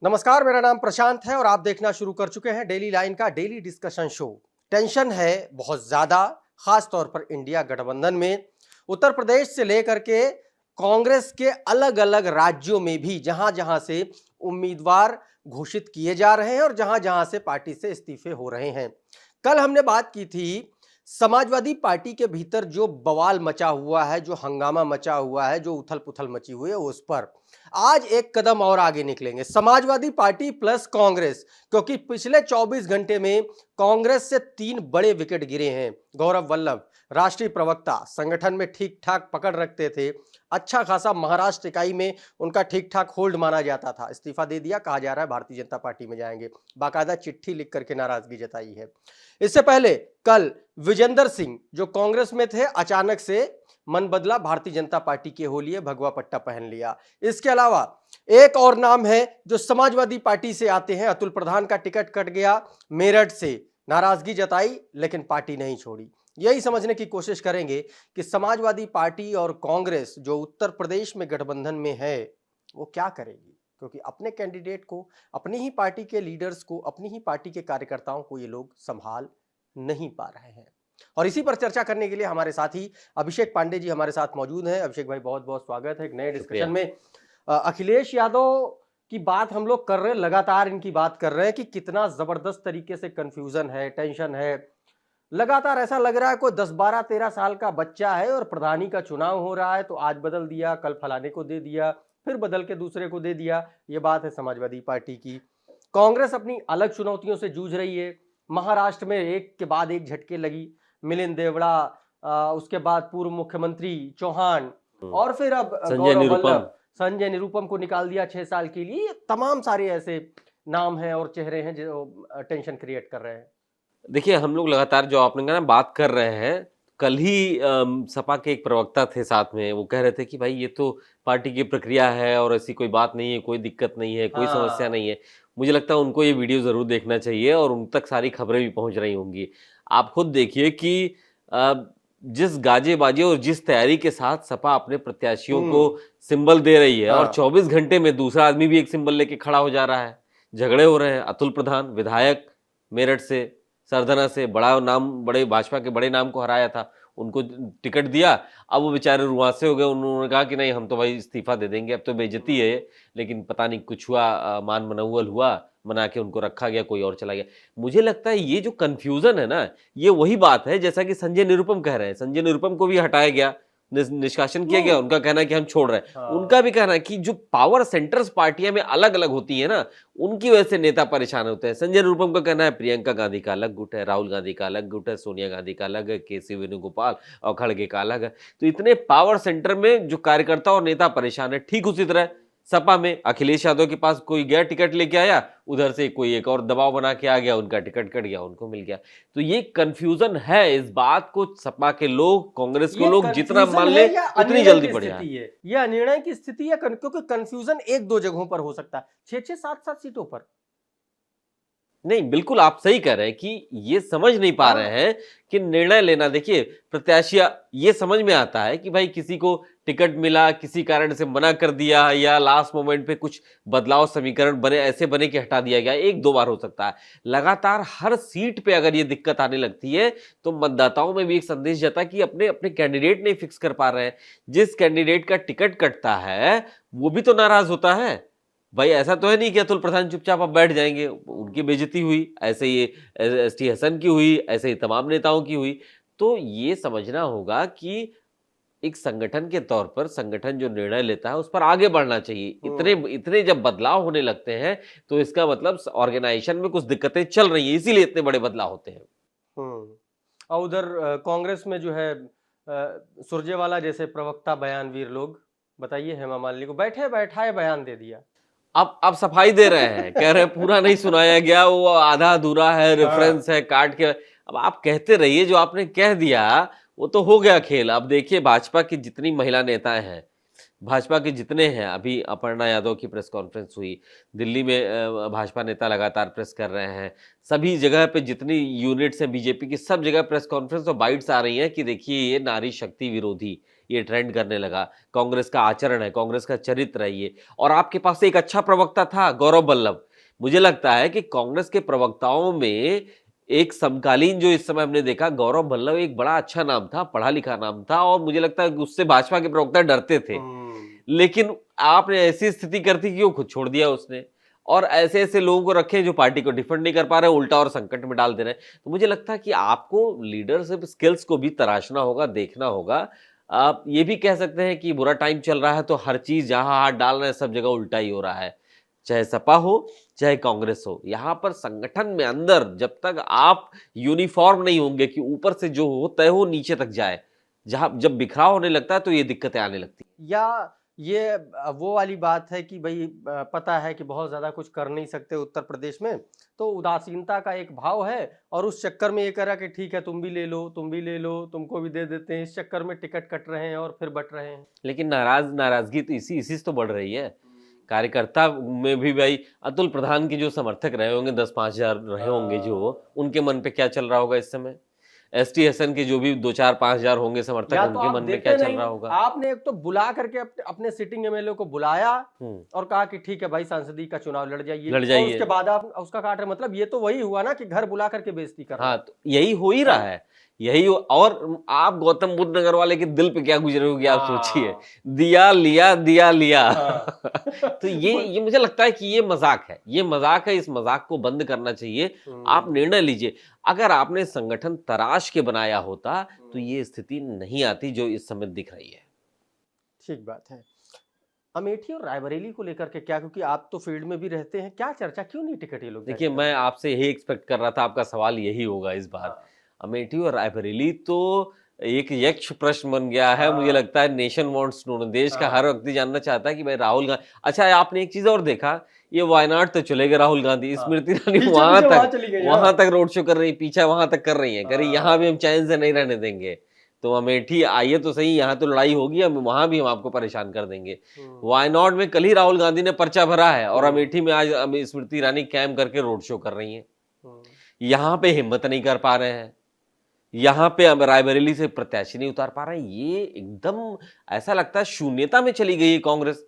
नमस्कार, मेरा नाम प्रशांत है और आप देखना शुरू कर चुके हैं डेली लाइन का डेली डिस्कशन शो। टेंशन है बहुत ज्यादा, खास तौर पर इंडिया गठबंधन में। उत्तर प्रदेश से लेकर के कांग्रेस के अलग अलग राज्यों में भी जहां जहां से उम्मीदवार घोषित किए जा रहे हैं और जहां जहां से पार्टी से इस्तीफे हो रहे हैं। कल हमने बात की थी समाजवादी पार्टी के भीतर जो बवाल मचा हुआ है, जो हंगामा मचा हुआ है, जो उथल पुथल मची हुई है, उस पर आज एक कदम और आगे निकलेंगे समाजवादी पार्टी प्लस कांग्रेस, क्योंकि पिछले 24 घंटे में कांग्रेस से 3 बड़े विकेट गिरे हैं। गौरव वल्लभ राष्ट्रीय प्रवक्ता, संगठन में ठीक ठाक पकड़ रखते थे, अच्छा खासा महाराष्ट्र इकाई में उनका ठीक ठाक होल्ड माना जाता था, इस्तीफा दे दिया, कहा जा रहा है भारतीय जनता पार्टी में जाएंगे, बाकायदा चिट्ठी लिख करके नाराजगी जताई है। इससे पहले कल विजेंद्र सिंह जो कांग्रेस में थे, अचानक से मन बदला, भारतीय जनता पार्टी के हो लिए, भगवा पट्टा पहन लिया। इसके अलावा एक और नाम है जो समाजवादी पार्टी से आते हैं, अतुल प्रधान का टिकट कट गया, मेरठ से नाराजगी जताई लेकिन पार्टी नहीं छोड़ी। यही समझने की कोशिश करेंगे कि समाजवादी पार्टी और कांग्रेस जो उत्तर प्रदेश में गठबंधन में है वो क्या करेगी, क्योंकि अपने कैंडिडेट को, अपनी ही पार्टी के लीडर्स को, अपनी ही पार्टी के कार्यकर्ताओं को ये लोग संभाल नहीं पा रहे हैं। और इसी पर चर्चा करने के लिए हमारे साथी अभिषेक पांडे जी हमारे साथ मौजूद हैं। अभिषेक भाई, बहुत बहुत स्वागत है एक नए डिस्कशन में। अखिलेश यादव की बात हम लोग कर रहे हैं, लगातार इनकी बात कर रहे हैं कि कितना जबरदस्त तरीके से कंफ्यूजन है, टेंशन है। लगातार ऐसा लग रहा है कोई 10, 12, 13 साल का बच्चा है और प्रधानी का चुनाव हो रहा है तो आज बदल दिया, कल फलाने को दे दिया, फिर बदल के दूसरे को दे दिया। ये बात है समाजवादी पार्टी की। कांग्रेस अपनी अलग चुनौतियों से जूझ रही है। महाराष्ट्र में एक के बाद एक झटके लगी, मिलिंद देवड़ा, उसके बाद पूर्व मुख्यमंत्री चौहान, और फिर अब संजय निरुपम को निकाल दिया 6 साल के लिए। तमाम सारे ऐसे नाम हैं और चेहरे हैं जो टेंशन क्रिएट कर रहे हैं। देखिए, हम लोग लगातार जो आपने कहा ना बात कर रहे हैं। कल ही सपा के एक प्रवक्ता थे साथ में, वो कह रहे थे कि भाई ये तो पार्टी की प्रक्रिया है और ऐसी कोई बात नहीं है, कोई दिक्कत नहीं है, कोई समस्या नहीं है। मुझे लगता है उनको ये वीडियो जरूर देखना चाहिए और उन तक सारी खबरें भी पहुंच रही होंगी। आप खुद देखिए कि जिस गाजेबाजी और जिस तैयारी के साथ सपा अपने प्रत्याशियों को सिंबल दे रही है और 24 घंटे में दूसरा आदमी भी एक सिंबल लेके खड़ा हो जा रहा है, झगड़े हो रहे हैं। अतुल प्रधान विधायक मेरठ से, सरधना से, बड़ा नाम, बड़े भाजपा के बड़े नाम को हराया था, उनको टिकट दिया। अब वो बेचारे रुआंसे हो गए, उन्होंने कहा कि नहीं हम तो भाई इस्तीफा दे देंगे, अब तो बेइज्जती है। लेकिन पता नहीं कुछ हुआ, मान मनौवल हुआ, मना के उनको रखा गया, कोई और चला गया। मुझे लगता है ये जो कंफ्यूजन है ना, ये वही बात है जैसा कि संजय निरुपम कह रहे हैं। संजय निरुपम को भी हटाया गया, निष्कासन किया गया, उनका कहना है कि हम छोड़ रहे हैं। उनका भी कहना है कि जो पावर सेंटर्स पार्टियां में अलग अलग होती है ना, उनकी वजह से नेता परेशान होते हैं। संजय निरुपम का कहना है प्रियंका गांधी का अलग गुट है, राहुल गांधी का अलग गुट है, सोनिया गांधी का अलग है, केसी वेणुगोपाल और खड़गे का अलग है। तो इतने पावर सेंटर में जो कार्यकर्ता और नेता परेशान है। ठीक उसी तरह सपा में अखिलेश यादव के पास कोई गया, टिकट लेके आया, उधर से कोई एक और दबाव बना के आ गया, उनका टिकट कट गया, उनको मिल गया। तो ये कंफ्यूजन है। इस बात को सपा के लोग, कांग्रेस के लोग जितना मान ले उतनी जल्दी बढ़ जाए। यह निर्णय की स्थिति है, क्योंकि कंफ्यूजन 1-2 जगहों पर हो सकता है, 6-6, 7-7 सीटों पर नहीं। बिल्कुल आप सही कह रहे हैं कि ये समझ नहीं पा रहे हैं कि निर्णय लेना। देखिए, प्रत्याशियां, ये समझ में आता है कि भाई किसी को टिकट मिला, किसी कारण से मना कर दिया, या लास्ट मोमेंट पे कुछ बदलाव समीकरण बने, ऐसे बने कि हटा दिया गया। 1-2 बार हो सकता है। लगातार हर सीट पे अगर ये दिक्कत आने लगती है तो मतदाताओं में भी एक संदेश जाता है कि अपने अपने कैंडिडेट नहीं फिक्स कर पा रहे हैं। जिस कैंडिडेट का टिकट कटता है वो भी तो नाराज होता है। भाई ऐसा तो है नहीं कि अतुल प्रधान चुपचाप अब बैठ जाएंगे। उनकी बेइज्जती हुई, ऐसे ही एसटी हसन की हुई, ऐसे ही तमाम नेताओं की हुई। तो ये समझना होगा कि एक संगठन के तौर पर संगठन जो निर्णय लेता है उस पर आगे बढ़ना चाहिए। इतने जब बदलाव होने लगते हैं तो इसका मतलब ऑर्गेनाइजेशन में कुछ दिक्कतें चल रही है, इसीलिए इतने बड़े बदलाव होते हैं। और उधर कांग्रेस में जो है सुरजेवाला जैसे प्रवक्ता, बयानवीर लोग, बताइए, हेमा मालिनी को बैठे बैठाए बयान दे दिया। अब सफाई दे रहे हैं, कह रहे हैं पूरा नहीं सुनाया गया, वो आधा अधूरा है, रेफरेंस है, काट के। अब आप कहते रहिए, जो आपने कह दिया वो तो हो गया खेल। अब देखिए भाजपा की जितनी महिला नेताएं हैं, भाजपा के जितने हैं, अभी अपर्णा यादव की प्रेस कॉन्फ्रेंस हुई, दिल्ली में भाजपा नेता लगातार प्रेस कर रहे हैं, सभी जगह पे जितनी यूनिट्स हैं बीजेपी की, सब जगह प्रेस कॉन्फ्रेंस और बाइट्स आ रही हैं कि देखिए ये नारी शक्ति विरोधी, ये ट्रेंड करने लगा, कांग्रेस का आचरण है, कांग्रेस का चरित्र है ये। और आपके पास एक अच्छा प्रवक्ता था, गौरव वल्लभ। मुझे लगता है कि कांग्रेस के प्रवक्ताओं में एक समकालीन जो इस समय हमने देखा, गौरव वल्लभ एक बड़ा अच्छा नाम था, पढ़ा लिखा नाम था, और मुझे लगता है कि उससे भाजपा के प्रवक्ता डरते थे। लेकिन आपने ऐसी स्थिति कर दी कि वो खुद छोड़ दिया उसने, और ऐसे ऐसे लोगों को रखे जो पार्टी को डिफेंड नहीं कर पा रहे, उल्टा और संकट में डाल दे रहे हैं। तो मुझे लगता है कि आपको लीडरशिप स्किल्स को भी तराशना होगा, देखना होगा। आप ये भी कह सकते हैं कि बुरा टाइम चल रहा है तो हर चीज जहां हाथ डाल रहे हैं सब जगह उल्टा ही हो रहा है, चाहे सपा हो चाहे कांग्रेस हो। यहां पर संगठन में अंदर जब तक आप यूनिफॉर्म नहीं होंगे कि ऊपर से जो हो तय हो नीचे तक जाए, जहां जब बिखराव होने लगता है तो ये दिक्कतें आने लगती हैं। या ये वो वाली बात है कि भाई पता है कि बहुत ज़्यादा कुछ कर नहीं सकते उत्तर प्रदेश में, तो उदासीनता का एक भाव है, और उस चक्कर में ये करा कि ठीक है तुम भी ले लो, तुम भी ले लो, तुमको भी दे देते हैं, इस चक्कर में टिकट कट रहे हैं और फिर बट रहे हैं। लेकिन नाराजगी तो इसी इसी से तो बढ़ रही है। कार्यकर्ता में भी भाई अतुल प्रधान के जो समर्थक रहे होंगे, 10-5 हजार रहे होंगे, जो उनके मन पे क्या चल रहा होगा इस समय। एसटी हसन के जो भी 2-4-5 हजार होंगे समर्थक, या तो उनके आप मन में देते क्या चल नहीं, रहा होगा। आपने एक तो बुला करके अपने सिटिंग एमएलए को बुलाया हम्म, और कहा कि ठीक है भाई संसदीय का चुनाव लड़ जाइए, लड़ और जाइए। उसके बाद आप उसका काट रहे, मतलब ये तो वही हुआ ना कि घर बुला करके बेइज्जती करना। हाँ, तो यही हो ही रहा हाँ। है, और आप गौतम बुद्ध नगर वाले के दिल पे क्या गुजरे होगी आप सोचिए। दिया लिया, दिया लिया। हाँ। तो ये मुझे लगता है कि ये मजाक है, ये मजाक है, इस मजाक को बंद करना चाहिए। आप निर्णय लीजिए। अगर आपने संगठन तराश के बनाया होता तो ये स्थिति नहीं आती जो इस समय दिख रही है। ठीक बात है। अमेठी और रायबरेली को लेकर के क्या, क्योंकि आप तो फील्ड में भी रहते हैं, क्या चर्चा, क्यों नहीं टिकट ये लोग जारी देखिए, कर मैं रहे हैं? आपसे यही एक्सपेक्ट कर रहा था, आपका सवाल यही होगा इस बार। हाँ। अमेठी और रायबरेली तो एक यक्ष प्रश्न बन गया है। मुझे लगता है नेशन वांट्स टू नो, देश का हर व्यक्ति जानना चाहता है कि भाई राहुल गांधी। अच्छा, आपने एक चीज और देखा, ये वायनाड तो चले गए राहुल गांधी, स्मृति ईरानी पीछे वहां पीछे वहां तक चली गई, वहां तक रोड शो कर रही, पीछे वहां तक कर रही है, कह रही यहाँ भी हम चैन से नहीं रहने देंगे। तो अमेठी आइए तो सही, यहाँ तो लड़ाई होगी, हम वहां भी हम आपको परेशान कर देंगे। वायनाड में कल ही राहुल गांधी ने पर्चा भरा है, और अमेठी में आज स्मृति ईरानी कैंप करके रोड शो कर रही है। यहाँ पे हिम्मत नहीं कर पा रहे हैं, यहाँ पे अब रायबरेली से प्रत्याशी नहीं उतार पा रहे हैं। ये एकदम ऐसा लगता है शून्यता में चली गई है कांग्रेस।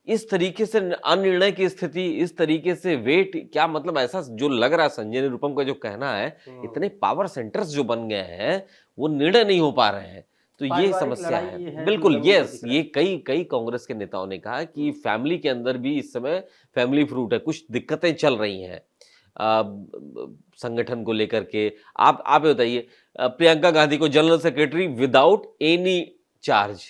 इस तरीके से अनिर्णय की स्थिति, इस तरीके से वेट, क्या मतलब, ऐसा जो लग रहा है, संजय निरुपम का जो कहना है, इतने पावर सेंटर्स जो बन गए हैं वो निर्णय नहीं हो पा रहे हैं। तो ये पारिवारिक समस्या लड़ाई ये है। है, बिल्कुल, जो जमीन पर यस, दिख रहा ये कई कांग्रेस के नेताओं ने कहा कि फैमिली के अंदर भी इस समय फैमिली फ्रूट है, कुछ दिक्कतें चल रही हैं संगठन को लेकर के। आप ये बताइए, प्रियंका गांधी को general secretary without any charge,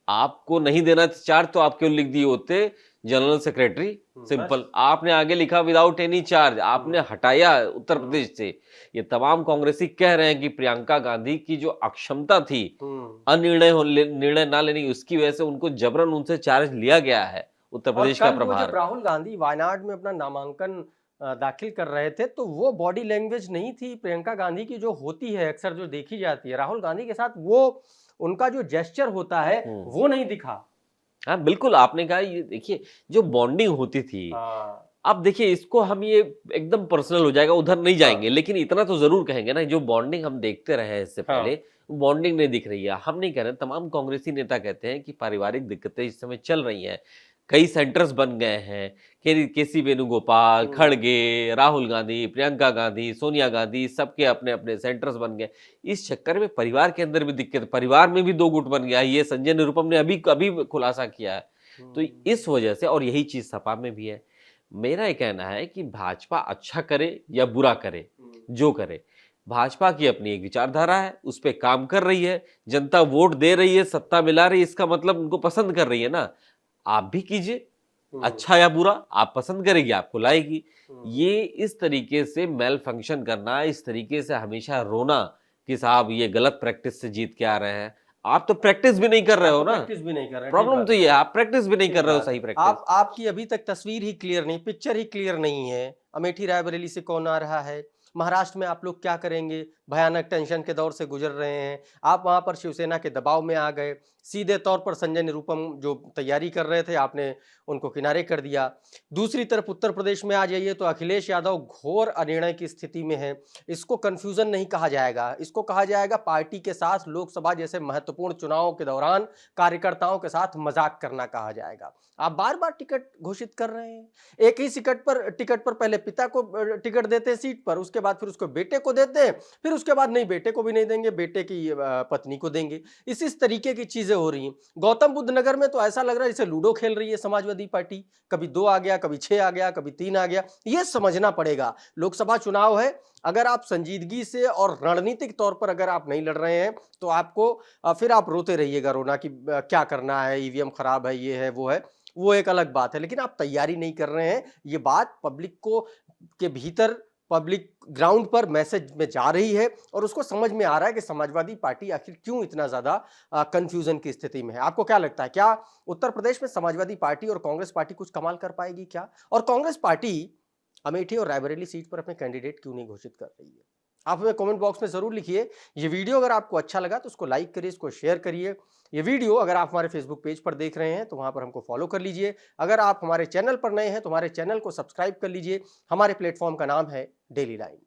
आपको नहीं देना चार्ज तो आप क्यों लिख दिए होते जनरल सेक्रेटरी, सिंपल। आपने आगे लिखा विदाउट एनी चार्ज, आपने हटाया उत्तर प्रदेश से। ये तमाम कांग्रेसी कह रहे हैं कि प्रियंका गांधी की जो अक्षमता थी निर्णय ना लेने की, उसकी वजह से उनको जबरन उनसे चार्ज लिया गया है उत्तर प्रदेश का प्रभार। जब राहुल गांधी वायनाड में अपना नामांकन दाखिल कर रहे थे, तो वो बॉडी लैंग्वेज नहीं थी प्रियंका गांधी की जो होती है अक्सर, जो देखी जाती है राहुल गांधी के साथ, वो उनका जो जेस्चर होता है वो नहीं दिखा। हाँ बिल्कुल, आपने कहा, ये देखिए जो बॉन्डिंग होती थी। अब देखिए, इसको हम ये एकदम पर्सनल हो जाएगा, उधर नहीं जाएंगे, लेकिन इतना तो जरूर कहेंगे ना, जो बॉन्डिंग हम देखते रहे हैं इससे पहले, बॉन्डिंग नहीं दिख रही है। हम नहीं कह रहे, तमाम कांग्रेसी नेता कहते हैं कि पारिवारिक दिक्कतें इस समय चल रही हैं, कई सेंटर्स बन गए हैं, केसी वेणुगोपाल, खड़गे, राहुल गांधी, प्रियंका गांधी, सोनिया गांधी, सबके अपने अपने सेंटर्स बन गए। इस चक्कर में परिवार के अंदर भी दिक्कत, परिवार में भी दो गुट बन गया है, ये संजय निरुपम ने अभी खुलासा किया है। तो इस वजह से, और यही चीज सपा में भी है। मेरा ये कहना है कि भाजपा अच्छा करे या बुरा करे, जो करे, भाजपा की अपनी एक विचारधारा है, उस पर काम कर रही है, जनता वोट दे रही है, सत्ता मिला रही है, इसका मतलब उनको पसंद कर रही है ना। आप भी कीजिए, अच्छा या बुरा, आप पसंद करेगी, आपको लाएगी। ये इस तरीके से मेल फंक्शन करना, इस तरीके से हमेशा रोना कि साहब ये गलत प्रैक्टिस से जीत के आ रहे हैं, आप तो प्रैक्टिस भी नहीं कर रहे हो ना, प्रैक्टिस भी नहीं कर रहे, प्रॉब्लम तो ये है, आप प्रैक्टिस भी नहीं कर रहे हो सही प्रैक्टिस। आपकी अभी तक तस्वीर ही क्लियर नहीं, पिक्चर ही क्लियर नहीं है। अमेठी रायबरेली से कौन आ रहा है, महाराष्ट्र में आप लोग क्या करेंगे, भयानक टेंशन के दौर से गुजर रहे हैं, आप वहाँ पर शिवसेना के दबाव में आ गए, सीधे तौर पर संजय निरुपम जो तैयारी कर रहे थे आपने उनको किनारे कर दिया। दूसरी तरफ उत्तर प्रदेश में आ जाइए तो अखिलेश यादव घोर अनिर्णय की स्थिति में है। इसको कन्फ्यूजन नहीं कहा जाएगा, इसको कहा जाएगा पार्टी के साथ लोकसभा जैसे महत्वपूर्ण चुनावों के दौरान कार्यकर्ताओं के साथ मजाक करना कहा जाएगा। आप बार-बार टिकट घोषित कर रहे हैं, एक ही टिकट पर पहले पिता को टिकट देते हैं सीट पर, उसके बाद फिर उसको बेटे को देते हैं, फिर उसके बाद नहीं बेटे को भी नहीं देंगे, बेटे की पत्नी को देंगे। इस तरीके की चीजें हो रही हैं। गौतम बुद्ध नगर में तो ऐसा लग रहा है जैसे लूडो खेल रही है समाजवादी पार्टी, कभी 2 आ गया, कभी 6 आ गया, कभी 3 आ गया। ये समझना पड़ेगा, लोकसभा चुनाव है, अगर आप संजीदगी से और रणनीतिक तौर पर अगर आप नहीं लड़ रहे हैं तो आपको फिर आप रोते रहिएगा रोना कि क्या करना है, ईवीएम खराब है, ये है, वो एक अलग बात है। लेकिन आप तैयारी नहीं कर रहे हैं, ये बात पब्लिक को के भीतर पब्लिक ग्राउंड पर मैसेज में जा रही है और उसको समझ में आ रहा है कि समाजवादी पार्टी आखिर क्यों इतना ज्यादा कंफ्यूजन की स्थिति में है। आपको क्या लगता है, क्या उत्तर प्रदेश में समाजवादी पार्टी और कांग्रेस पार्टी कुछ कमाल कर पाएगी क्या? और कांग्रेस पार्टी अमेठी और रायबरेली सीट पर अपने कैंडिडेट क्यों नहीं घोषित कर रही है? आप हमें कमेंट बॉक्स में जरूर लिखिए। ये वीडियो अगर आपको अच्छा लगा तो उसको लाइक करिए, इसको शेयर करिए। ये वीडियो अगर आप हमारे फेसबुक पेज पर देख रहे हैं तो वहां पर हमको फॉलो कर लीजिए। अगर आप हमारे चैनल पर नए हैं तो हमारे चैनल को सब्सक्राइब कर लीजिए। हमारे प्लेटफॉर्म का नाम है डेली लाइन।